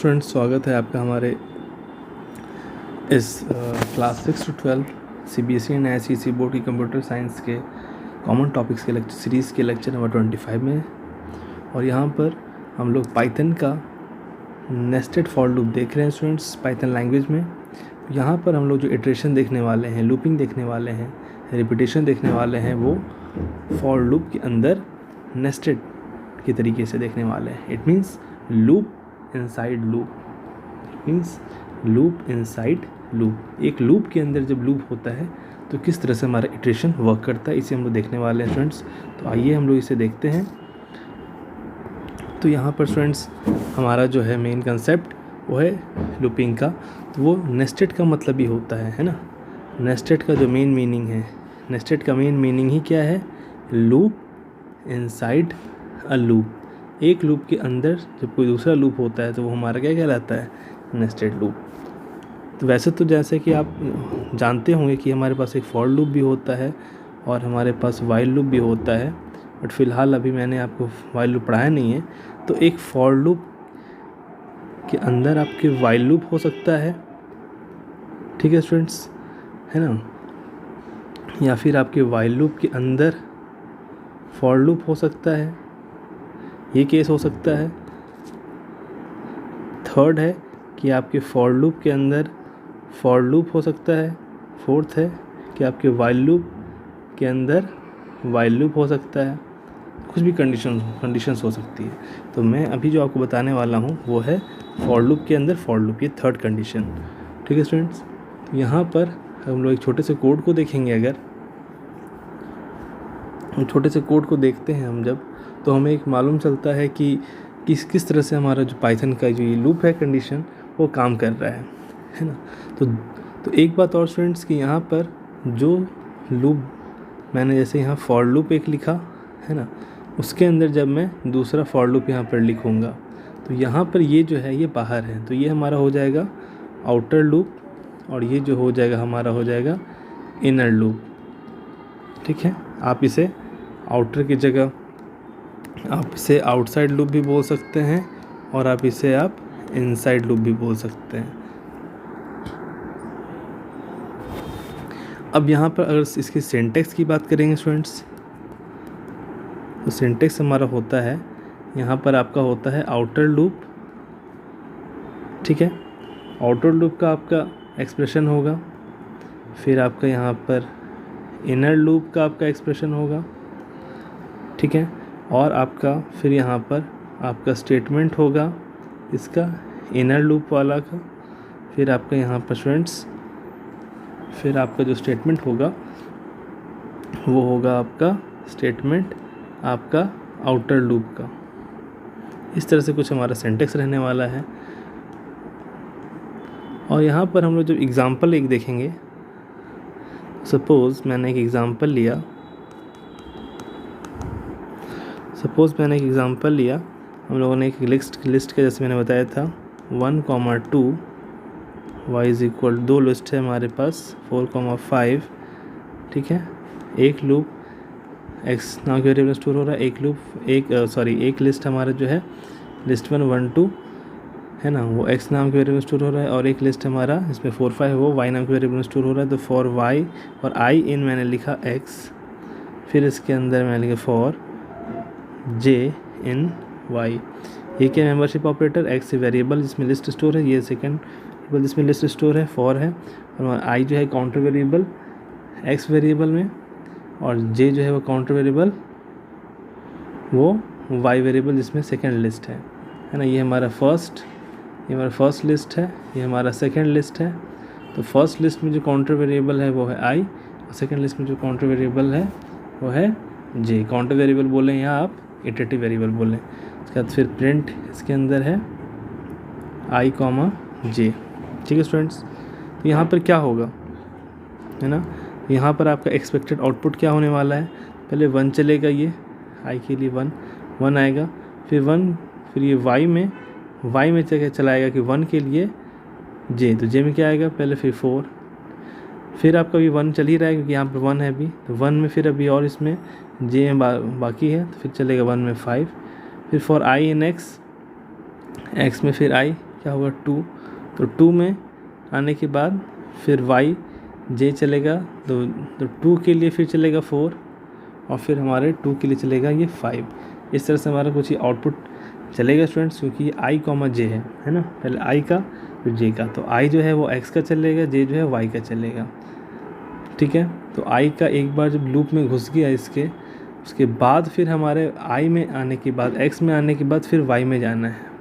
Students, स्वागत है आपका हमारे इस class 6 to 12 CBSE and ICSE board की कंप्यूटर साइंस के कॉमन टॉपिक्स के लेक्चर सीरीज़ के लेक्चर नंबर 25 में। और यहाँ पर हम लोग पाइथन का नेस्टेड फॉर लूप देख रहे हैं स्टूडेंट्स, पाइथन लैंग्वेज में। यहाँ पर हम लोग जो इटरेशन देखने वाले हैं, लूपिंग देखने वाले हैं, रिपीटेशन देखने वाले हैं, वो फॉर लूप के अंदर नेस्टेड के तरीके से देखने वाले हैं। It means loop inside loop, means loop inside loop. एक लूप के अंदर जब लूप होता है तो किस तरह से हमारा इटरेशन वर्क करता है, इसे हम लोग देखने वाले हैं स्टूडेंट्स। तो आइए हम लोग इसे देखते हैं। तो यहाँ पर स्टूडेंट्स हमारा जो है मेन कंसेप्ट वो है लूपिंग का। तो वो नेस्टेड का मतलब ही होता है ना। नेस्टेड का जो मेन मीनिंग है, नेस्टेड का मेन मीनिंग ही क्या है? Loop inside a loop. एक लूप के अंदर जब कोई दूसरा लूप होता है तो वो हमारा क्या कहलाता है? Nested loop. तो वैसे तो जैसे कि आप जानते होंगे कि हमारे पास एक फॉर लूप भी होता है और हमारे पास वाइल लूप भी होता है, बट फिलहाल अभी मैंने आपको वाइल लूप पढ़ाया नहीं है। तो एक फॉर लूप के अंदर आपके वाइल लूप हो सकता है, ठीक है स्टूडेंट्स, है ना, या फिर आपके वाइल लूप के अंदर फॉर लूप हो सकता है, ये केस हो सकता है। थर्ड है कि आपके फॉर लूप के अंदर फॉर लूप हो सकता है। फोर्थ है कि आपके वाइल लूप के अंदर वाइल लूप हो सकता है। कुछ भी कंडीशंस हो सकती है। तो मैं अभी जो आपको बताने वाला हूँ वो है फॉर लूप के अंदर फॉर लूप, ये थर्ड कंडीशन, ठीक है स्टूडेंट्स। तो यहाँ पर हम लोग एक छोटे से कोड को देखेंगे। अगर छोटे से कोड को देखते हैं हम जब, तो हमें एक मालूम चलता है कि किस तरह से हमारा जो पाइथन का जो ये लूप है कंडीशन वो काम कर रहा है ना। तो एक बात और स्टूडेंट्स कि यहाँ पर जो लूप मैंने जैसे यहाँ फॉर लूप एक लिखा है ना, उसके अंदर जब मैं दूसरा फॉर लूप यहाँ पर लिखूँगा तो यहाँ पर ये जो है ये बाहर है, तो ये हमारा हो जाएगा आउटर लूप और ये जो हो जाएगा हमारा हो जाएगा इनर लूप, ठीक है। आप इसे आउटर की जगह आप इसे आउटसाइड लूप भी बोल सकते हैं और आप इसे आप इनसाइड लूप भी बोल सकते हैं। अब यहाँ पर अगर इसकी सिंटैक्स की बात करेंगे स्टूडेंट्स, तो सिंटैक्स हमारा होता है, यहाँ पर आपका होता है आउटर लूप, ठीक है। आउटर लूप का आपका एक्सप्रेशन होगा, फिर आपका यहाँ पर इनर लूप का आपका एक्सप्रेशन होगा, ठीक है। और आपका फिर यहाँ पर आपका स्टेटमेंट होगा इसका इनर लूप वाला का। फिर आपका यहाँ पर स्टूडेंट्स फिर आपका जो स्टेटमेंट होगा वो होगा आपका स्टेटमेंट आपका आउटर लूप का। इस तरह से कुछ हमारा सिंटैक्स रहने वाला है। और यहाँ पर हम लोग जब एग्ज़ाम्पल एक देखेंगे, सपोज़ मैंने एक एग्ज़ाम्पल लिया, हम लोगों ने एक लिस्ट का जैसे मैंने बताया था 1,2 y इज़ इक्वल 2 लिस्ट है हमारे पास 4,5, ठीक है। एक लूप x नाम के वेरिएबल स्टोर हो रहा है, एक लिस्ट हमारा जो है लिस्ट 1, 1, 2 है ना, वो x नाम के वेरिएबल स्टोर हो रहा है, और एक लिस्ट हमारा इसमें 4, 5 वो y नाम के वेरिएबल में स्टोर हो रहा है। तो फॉर y और i इन मैंने लिखा x, फिर इसके अंदर मैंने लिखा फॉर j इन y। ये क्या मेंबरशिप ऑपरेटर, x वेरिएबल जिसमें लिस्ट स्टोर है, ये सेकंड वेरिएबल जिसमें लिस्ट स्टोर है फॉर है, और i जो है काउंटर वेरिएबल x वेरिएबल में, और j जो है वो काउंटर वेरिएबल वो y वेरिएबल जिसमें सेकंड लिस्ट है ना। ये हमारा फर्स्ट लिस्ट है, ये हमारा सेकंड लिस्ट है। तो फर्स्ट लिस्ट में जो काउंटर वेरिएबल है वो है i, और सेकंड लिस्ट में जो काउंटर वेरिएबल है वो है j। काउंटर वेरिएबल बोलें या आप इटरेटिव वेरिएबल बोलें। उसके बाद फिर प्रिंट इसके अंदर है i, j, ठीक है स्टूडेंट्स। तो यहाँ पर क्या होगा, है ना, यहाँ पर आपका एक्सपेक्टेड आउटपुट क्या होने वाला है? पहले 1 चलेगा, ये i के लिए 1 आएगा, फिर ये y में चलाएगा कि 1 के लिए j, तो j में क्या आएगा पहले, फिर 4, फिर आपका भी 1 चल ही रहा है क्योंकि यहाँ पर 1 है अभी, तो 1 में फिर अभी और इसमें j बाकी है, तो फिर चलेगा 1 में 5, फिर फॉर i इन x में फिर i क्या होगा 2, तो 2 में आने के बाद फिर वाई जे चलेगा, तो 2 के लिए फिर चलेगा 4 और फिर हमारे 2 के लिए चलेगा ये 5। इस तरह से हमारा कुछ ये आउटपुट चलेगा स्टूडेंट्स, क्योंकि आई कॉमा जे है ना, पहले आई का फिर जे का, तो आई जो है वो एक्स का चलेगा, जे जो है वाई का चलेगा, ठीक है। तो आई का एक बार जब लूप में घुस गया इसके, उसके बाद फिर हमारे आई में आने के बाद, एक्स में आने के बाद फिर वाई में जाना है,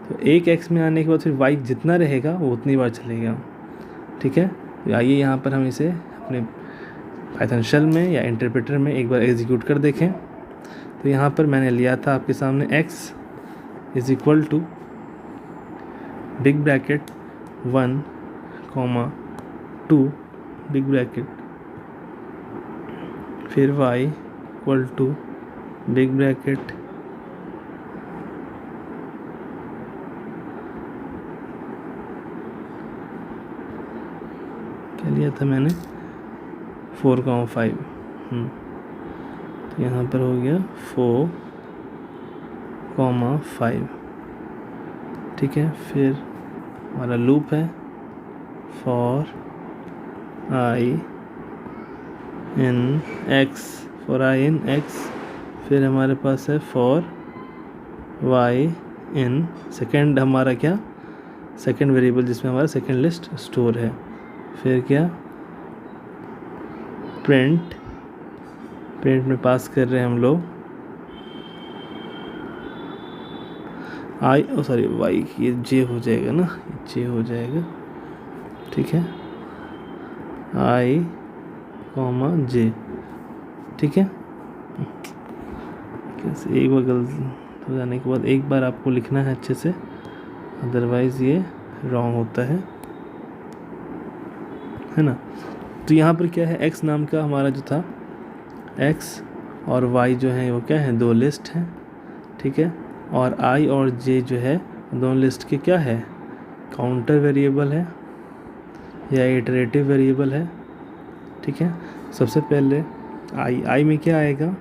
तो एक एक्स में आने के बाद फिर वाई जितना रहेगा वो उतनी बार चलेगा, ठीक है। तो आइए यहाँ पर हम इसे अपने पाइथन शेल में या इंटरप्रेटर में एक बार एग्जीक्यूट कर देखें। तो यहाँ पर मैंने लिया था आपके सामने x is equal to big bracket 1, 2 big bracket, फिर y equal to big bracket क्या लिया था मैंने 4, 5, तो यहाँ पर हो गया 4, 5, ठीक है। फिर हमारा लूप है फॉर आई इन एक्स, फिर हमारे पास है फॉर वाई इन सेकेंड, हमारा क्या सेकेंड वेरिएबल जिसमें हमारा सेकेंड लिस्ट स्टोर है, फिर क्या प्रिंट में पास कर रहे हैं हम लोग आई, सॉरी वाई, ये जे हो जाएगा ना, जे हो जाएगा, ठीक है, आई कॉमा जे, ठीक है। कैसे एक बार गलत हो जाने के बाद एक बार आपको लिखना है अच्छे से, अदरवाइज़ ये रॉन्ग होता है ना। तो यहाँ पर क्या है, x नाम का हमारा जो था, x और y जो है वो क्या है, 2 लिस्ट हैं, ठीक है। और i और j जो है दोनों लिस्ट के क्या है, काउंटर वेरिएबल है या इटरेटिव वेरिएबल है, ठीक है। सबसे पहले i में क्या आएगा,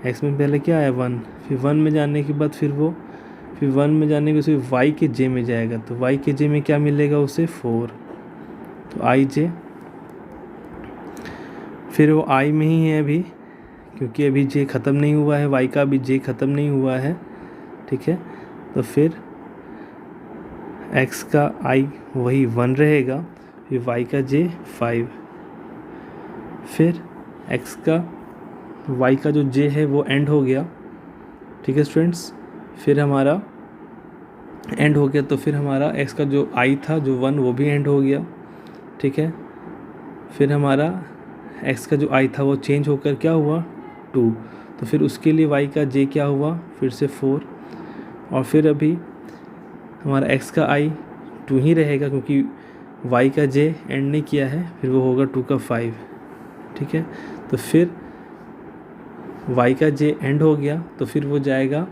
x में पहले क्या आया 1, फिर 1 में जाने के बाद फिर 1 में जाने के बाद y के j में जाएगा, तो y के j में क्या मिलेगा उसे 4, तो i j, फिर वो i में ही है अभी, क्योंकि अभी j ख़त्म नहीं हुआ है, y का भी j ख़त्म नहीं हुआ है, ठीक है। तो फिर x का i वही 1 रहेगा, फिर y का j 5, फिर x का y का जो j है वो एंड हो गया, ठीक है स्टूडेंट्स। फिर हमारा एंड हो गया, तो फिर हमारा x का जो i था जो 1 वो भी एंड हो गया, ठीक है। फिर हमारा x का जो i था वो चेंज होकर क्या हुआ 2, तो फिर उसके लिए y का j क्या हुआ फिर से 4, और फिर अभी हमारा x का i 2 ही रहेगा, क्योंकि y का j एंड नहीं किया है, फिर वो होगा 2 का 5, ठीक है। तो फिर y का j एंड हो गया, तो फिर वो जाएगा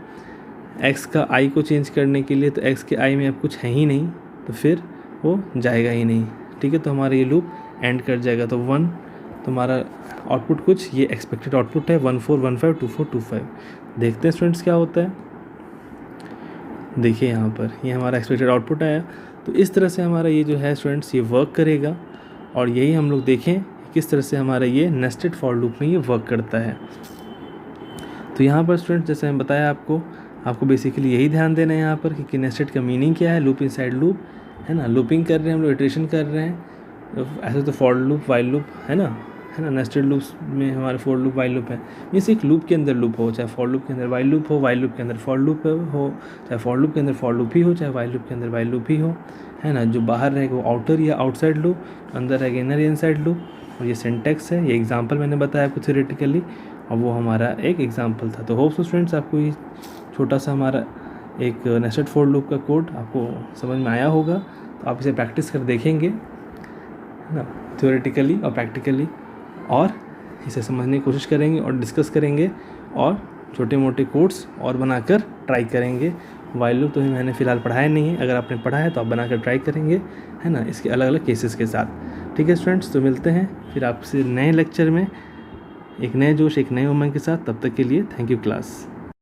x का i को चेंज करने के लिए, तो x के i में अब कुछ है ही नहीं, तो फिर वो जाएगा ही नहीं, ठीक है। तो हमारा ये लूप एंड कर जाएगा, तो 1, तो हमारा आउटपुट कुछ ये एक्सपेक्टेड आउटपुट है 1 4 1 5 2 4 2 5। देखते हैं स्टूडेंट्स क्या होता है, देखिए यहाँ पर ये हमारा एक्सपेक्टेड आउटपुट आया। तो इस तरह से हमारा ये जो है स्टूडेंट्स ये वर्क करेगा, और यही हम लोग देखें किस तरह से हमारा ये नेस्टेड फॉर लूप में ये वर्क करता है। तो यहाँ पर स्टूडेंट्स जैसे मैं बताया आपको बेसिकली यही ध्यान देना है यहाँ पर कि नेस्टेड का मीनिंग क्या है, लूप इनसाइड लूप है ना, लूपिंग कर रहे हैं हम लोग, इटरेशन कर रहे हैं, ऐसे तो फॉर लूप वाइल लूप है ना, नेस्टेड लूप्स में हमारे फॉर लूप वाइल लूप है, मीन्स एक लूप के अंदर लूप हो, चाहे फॉर लूप के अंदर वाइल लूप हो, वाइल लूप के अंदर फॉर लूप हो, चाहे फॉर लूप के अंदर फॉर लूप ही हो, चाहे वाइल लूप के अंदर वाइल लूप ही हो, है ना। जो बाहर रहेगा वो आउटर या आउटसाइड लूप, अंदर रहेगा इनर या इनसाइड लूप, और ये सिंटैक्स है, ये एग्जाम्पल मैंने बताया आपको थ्योरेटिकली, और वो हमारा एक एग्जाम्पल था। तो होप सो स्टूडेंट्स आपको ये छोटा सा हमारा एक नेस्टेड फॉर लूप का कोड आपको समझ में आया होगा। तो आप इसे प्रैक्टिस कर देखेंगे है ना, थ्योरेटिकली और प्रैक्टिकली, और इसे समझने की कोशिश करेंगे और डिस्कस करेंगे, और छोटे मोटे कोड्स और बनाकर ट्राई करेंगे। वाइल लूप तो मैंने फ़िलहाल पढ़ाया नहीं है, अगर आपने पढ़ा है तो आप बनाकर ट्राई करेंगे, है ना, इसके अलग अलग केसेस के साथ। ठीक है स्टूडेंट्स, तो मिलते हैं फिर आपसे नए लेक्चर में, एक नए जोश, एक नए उमंग के साथ। तब तक के लिए थैंक यू क्लास।